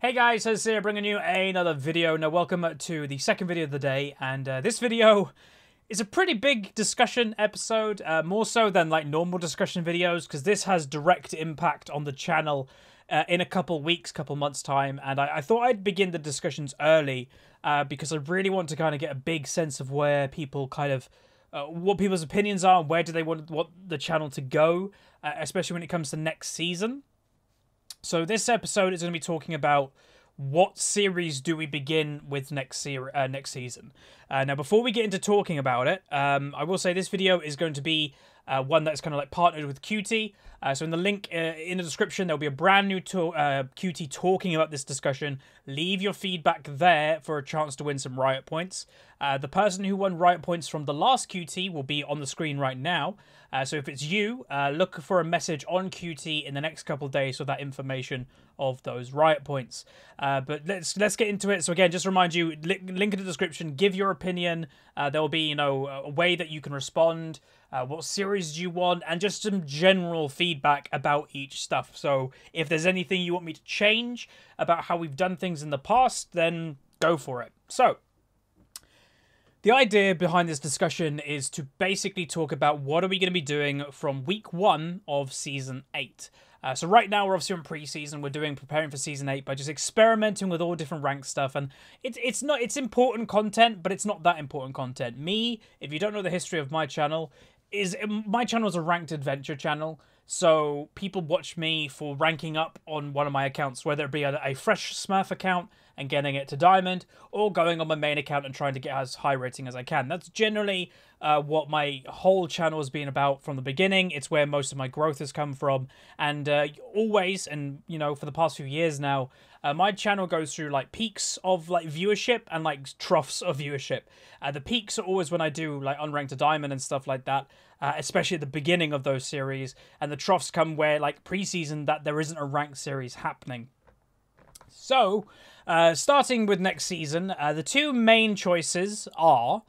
Hey guys, Huzzy here, bringing you another video. Now, welcome to the second video of the day, and this video is a pretty big discussion episode, more so than like normal discussion videos, because this has direct impact on the channel in a couple weeks, couple months time, and I thought I'd begin the discussions early because I really want to kind of get a big sense of where people kind of what people's opinions are and where do they want the channel to go, especially when it comes to next season. So this episode is going to be talking about what series do we begin with next season. Now, before we get into talking about it, I will say this video is going to be one that's kind of like partnered with QT. So in the link in the description, there'll be a brand new QT talking about this discussion. Leave your feedback there for a chance to win some Riot points. The person who won Riot points from the last QT will be on the screen right now. So if it's you, look for a message on QT in the next couple of days for that information of those Riot points. But let's get into it. So again, just remind you, link in the description, give your opinion. There will be, a way that you can respond. What series do you want? And just some general feedback about each stuff. So if there's anything you want me to change about how we've done things in the past, then go for it. So the idea behind this discussion is to basically talk about what are we going to be doing from week 1 of Season 8. So right now we're obviously on pre-season. We're preparing for Season 8 by just experimenting with all different ranked stuff. And it's important content, but it's not that important content. If you don't know the history of my channel, my channel is a ranked adventure channel. So people watch me for ranking up on one of my accounts, whether it be a fresh Smurf account and getting it to Diamond, or going on my main account and trying to get as high rating as I can. That's generally what my whole channel has been about from the beginning. It's where most of my growth has come from. And always, and for the past few years now, my channel goes through like peaks of like viewership and like troughs of viewership. The peaks are always when I do like Unranked to Diamond and stuff like that, especially at the beginning of those series. And the troughs come where like pre-season that there isn't a ranked series happening. So, starting with next season, the two main choices are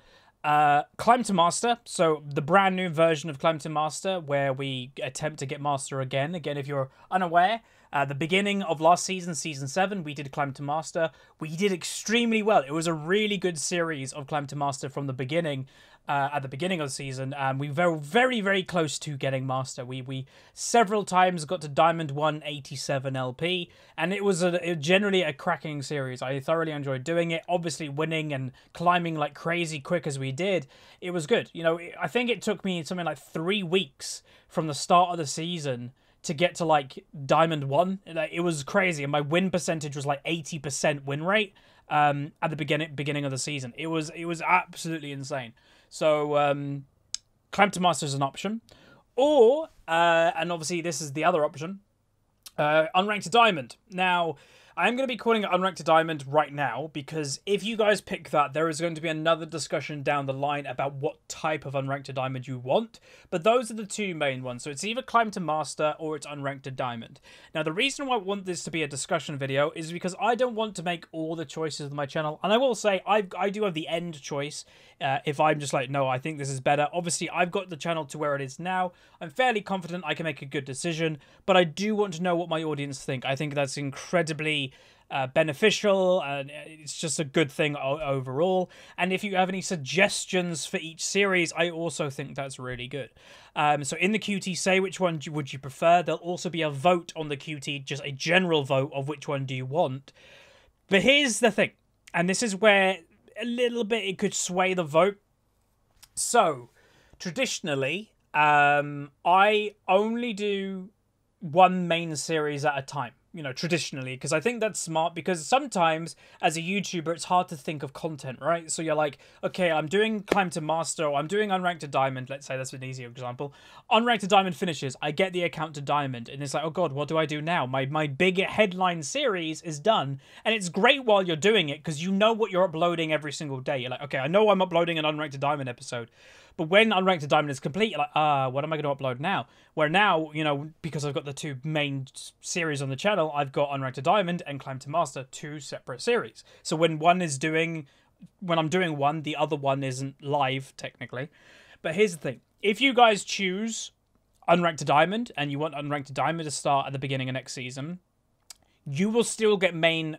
Climb to Master, so the brand new version of Climb to Master, where we attempt to get Master again. Again, if you're unaware, the beginning of last season, Season 7, we did Climb to Master. We did extremely well. It was a really good series of Climb to Master from the beginning, at the beginning of the season, and we were very, very close to getting Master. We several times got to Diamond 187 LP, and it was generally a cracking series. I thoroughly enjoyed doing it. Obviously, winning and climbing like crazy quick as we did, it was good. I think it took me something like 3 weeks from the start of the season to get to like Diamond 1. It was crazy, and my win percentage was like 80% win rate at the beginning of the season. It was absolutely insane. So Climb to Master is an option, or and obviously this is the other option, Unranked to Diamond. Now, I'm going to be calling it Unranked to Diamond right now, because if you guys pick that, there is going to be another discussion down the line about what type of Unranked to Diamond you want. But those are the two main ones. So it's either Climb to Master or it's Unranked to Diamond. Now, the reason why I want this to be a discussion video is because I don't want to make all the choices of my channel. And I will say, I do have the end choice. If I'm just like, no, I think this is better. Obviously, I've got the channel to where it is now. I'm fairly confident I can make a good decision. But I do want to know what my audience think. I think that's incredibly beneficial, and it's just a good thing overall. And if you have any suggestions for each series, I also think that's really good. So in the QT, say which one would you prefer. There'll also be a vote on the QT, just a general vote of which one do you want. But here's the thing, and this is where a little bit it could sway the vote. So traditionally, I only do one main series at a time, traditionally, because I think that's smart, because sometimes as a YouTuber, it's hard to think of content, right? So you're like, okay, I'm doing Climb to Master, or I'm doing Unranked to Diamond. Let's say that's an easier example. Unranked to Diamond finishes. I get the account to Diamond, and it's like, oh God, what do I do now? My big headline series is done, and it's great while you're doing it, because you know what you're uploading every single day. You're like, okay, I know I'm uploading an Unranked to Diamond episode. But when Unranked to Diamond is complete, you're like, what am I going to upload now? Where now, because I've got the two main series on the channel, I've got Unranked to Diamond and Climb to Master, two separate series. So when I'm doing one, the other one isn't live, technically. But here's the thing. If you guys choose Unranked to Diamond, and you want Unranked to Diamond to start at the beginning of next season, you will still get main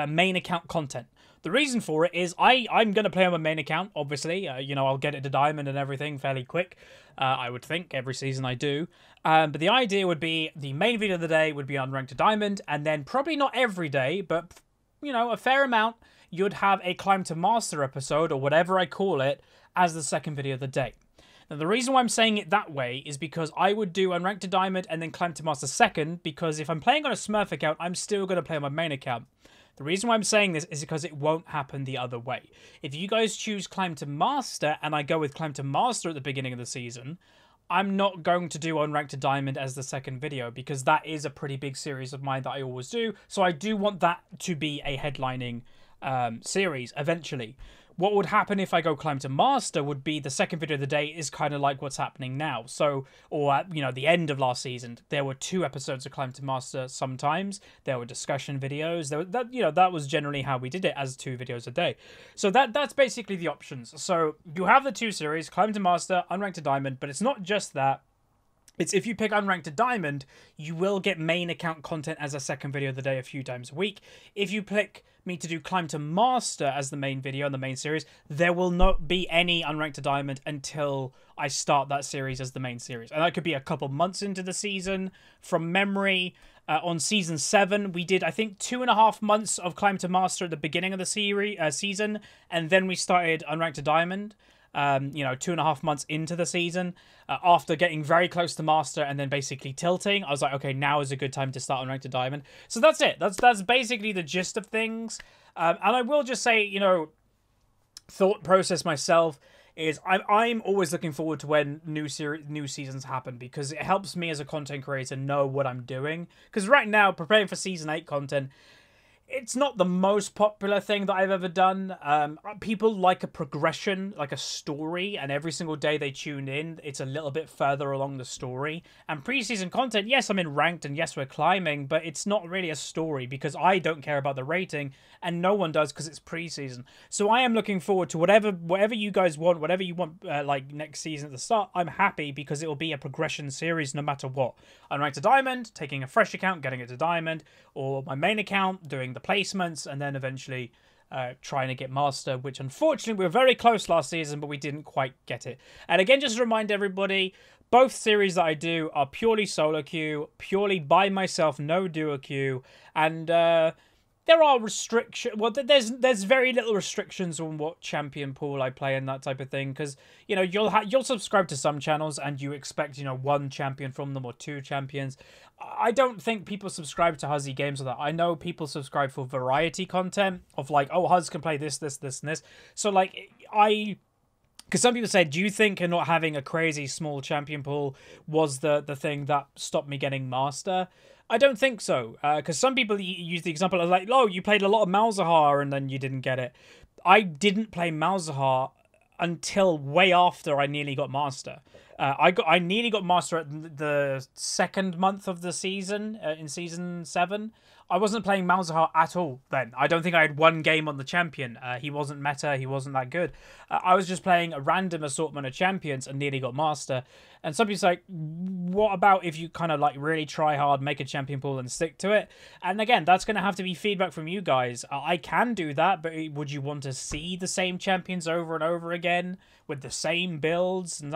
main account content. The reason for it is I'm going to play on my main account, obviously. You know, I'll get it to diamond and everything fairly quick. I would think every season I do. But the idea would be the main video of the day would be Unranked to diamond, and then probably not every day, but, you know, a fair amount, you'd have a Climb to Master episode, or whatever I call it, as the second video of the day. Now, the reason why I'm saying it that way is because I would do Unranked to diamond and then Climb to Master second, because if I'm playing on a Smurf account, I'm still going to play on my main account. The reason why I'm saying this is because it won't happen the other way. If you guys choose Climb to Master and I go with Climb to Master at the beginning of the season, I'm not going to do Unranked to Diamond as the second video, because that is a pretty big series of mine that I always do. So I do want that to be a headlining series eventually. What would happen if I go Climb to Master would be the second video of the day is kind of like what's happening now. So, or at, you know, the end of last season, there were 2 episodes of Climb to Master sometimes. There were discussion videos. That was generally how we did it, as 2 videos a day. So that's basically the options. So you have the 2 series, Climb to Master, Unranked to Diamond, but it's not just that. It's if you pick Unranked to Diamond, you will get main account content as a second video of the day a few times a week. If you pick me to do Climb to Master as the main video in the main series, there will not be any Unranked to Diamond until I start that series as the main series. And that could be a couple months into the season. From memory, on season 7, we did, I think, 2.5 months of Climb to Master at the beginning of the season, and then we started Unranked to Diamond. You know, 2.5 months into the season, after getting very close to Master and then basically tilting, I was like, okay, now is a good time to start Unranked to Diamond. So that's it. That's basically the gist of things. And I will just say, you know, thought process myself is I'm always looking forward to when new seasons happen, because it helps me as a content creator know what I'm doing. Because right now, preparing for season 8 content, it's not the most popular thing that I've ever done. People like a progression, like a story, and every single day they tune in, it's a little bit further along the story. And preseason content, yes, I'm in ranked, and yes, we're climbing, but it's not really a story, because I don't care about the rating, and no one does, because it's preseason. So I am looking forward to whatever you guys want, whatever you want, like next season at the start. I'm happy, because it will be a progression series no matter what. I'm ranked to diamond, taking a fresh account, getting it to diamond, or my main account, doing the placements, and then eventually trying to get master, which unfortunately we were very close last season, but we didn't quite get it. And again, just to remind everybody, both series that I do are purely solo queue, purely by myself, no duo queue, and there are restrictions. Well, there's very little restrictions on what champion pool I play and that type of thing, because you know you'll subscribe to some channels and you expect, you know, 1 champion from them or 2 champions. I don't think people subscribe to HuzzyGames or that. I know people subscribe for variety content of like, oh, Huzz can play this, this, this, and this. So like because some people say, do you think not having a crazy small champion pool was the thing that stopped me getting master? I don't think so, because some people use the example of like, oh, you played a lot of Malzahar and then you didn't get it. I didn't play Malzahar until way after I nearly got master. I nearly got master at the 2nd month of the season, in season 7. I wasn't playing Malzahar at all then. I don't think I had 1 game on the champion. He wasn't meta, he wasn't that good. I was just playing a random assortment of champions and nearly got master. And some people say, what about if you kind of like really try hard, make a champion pool and stick to it? And again, that's going to have to be feedback from you guys. I can do that, but would you want to see the same champions over and over again with the same builds? And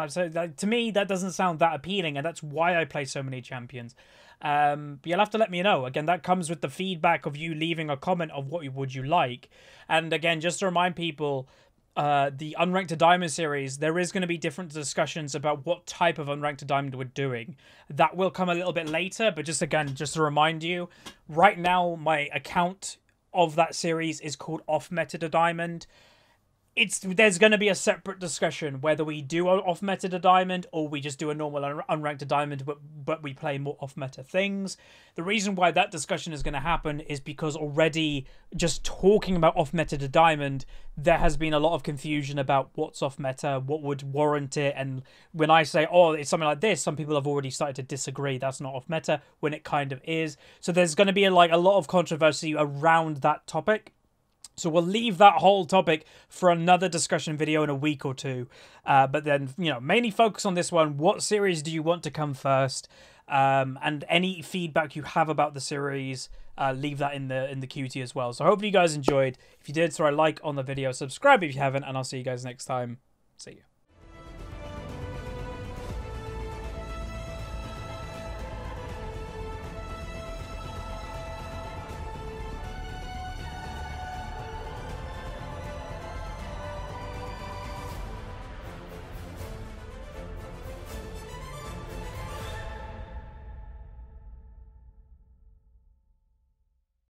to me, that doesn't sound that appealing, and that's why I play so many champions. But you'll have to let me know. Again, that comes with the feedback of you leaving a comment of what would you like. And again, just to remind people, the Unranked to Diamond series, there is going to be different discussions about what type of Unranked to Diamond we're doing. That will come a little bit later, but just to remind you, right now my account of that series is called Off Meta to Diamond. There's going to be a separate discussion whether we do off meta to diamond or we just do a normal unranked to diamond, but we play more off meta things. The reason why that discussion is going to happen is because already just talking about off meta to diamond, there has been a lot of confusion about what's off meta, what would warrant it, and when I say, oh, it's something like this, some people have already started to disagree. That's not off meta when it kind of is. So there's going to be a lot of controversy around that topic. So we'll leave that whole topic for another discussion video in a week or two. But then, you know, mainly focus on this one. What series do you want to come first? And any feedback you have about the series, leave that in the QT as well. So hopefully you guys enjoyed. If you did, throw a like on the video, subscribe if you haven't, and I'll see you guys next time. See you.